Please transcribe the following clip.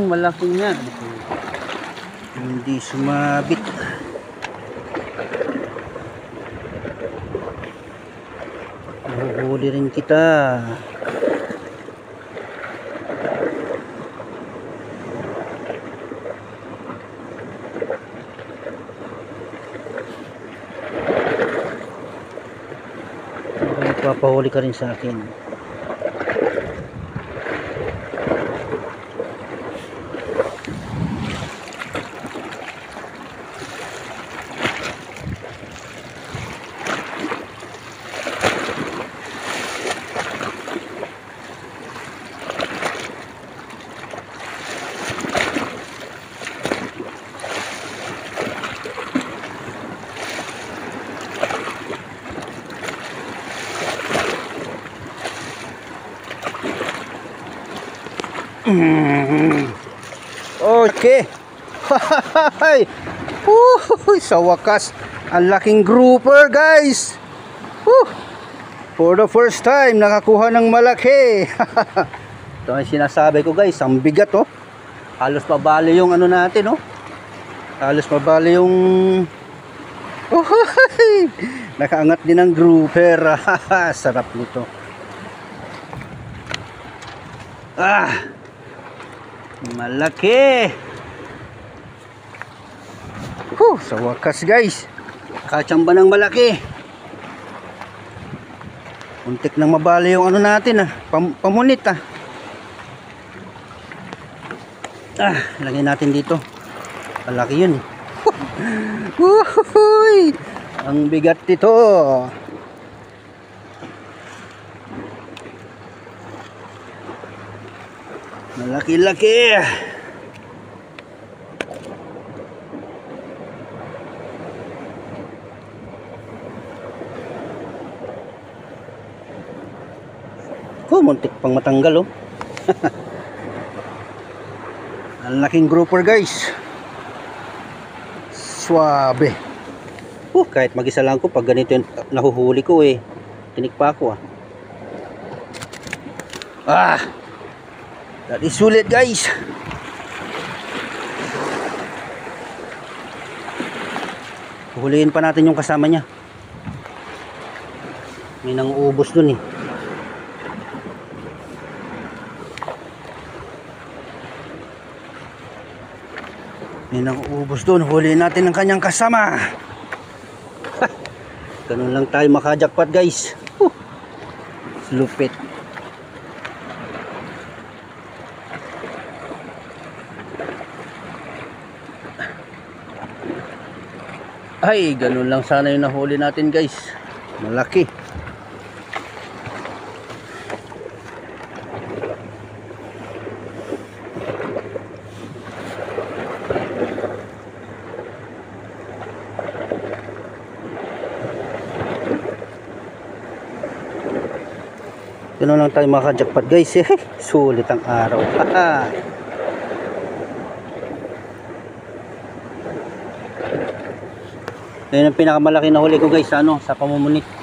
Malaki nga. Hindi sumabit. Nahuhuli rin kita. Papahuli ka rin sa akin. Okay. Sa wakas, ang laking grouper, guys. For the first time, nakakuha ng malaki. Ito ang sinasabi ko, guys. Ang bigat, oh. Halos mabali yung ano natin, oh. Halos mabali yung... nakaangat din ang grouper. Sarap nito. Malaki. Sa wakas, guys, kachamba ng malaki. Muntik nang mabali yung ano natin, pamunit. Lagay natin dito. Malaki yun. Ang bigat nito. Malaki-laki. Muntik pang matanggal, oh. Ang laking grouper, guys. Swabe. Kahit mag-isa lang ko, pag ganito yung nahuhuli ko, eh. Tinik pa ako, That is sulit, guys. Huhulihin pa natin yung kasama niya. May nang-uubos dun, eh. May nang-uubos dun. Hulihin natin ang kanyang kasama. Ganun lang tayo makajakpat, guys. Lupit. Ay, ganun lang sana yung nahuli natin, guys. Malaki. Ganun lang tayo makajakpat, guys. Sulit ang araw. Yan ang pinakamalaki na huli ko, guys, sa pamumunik.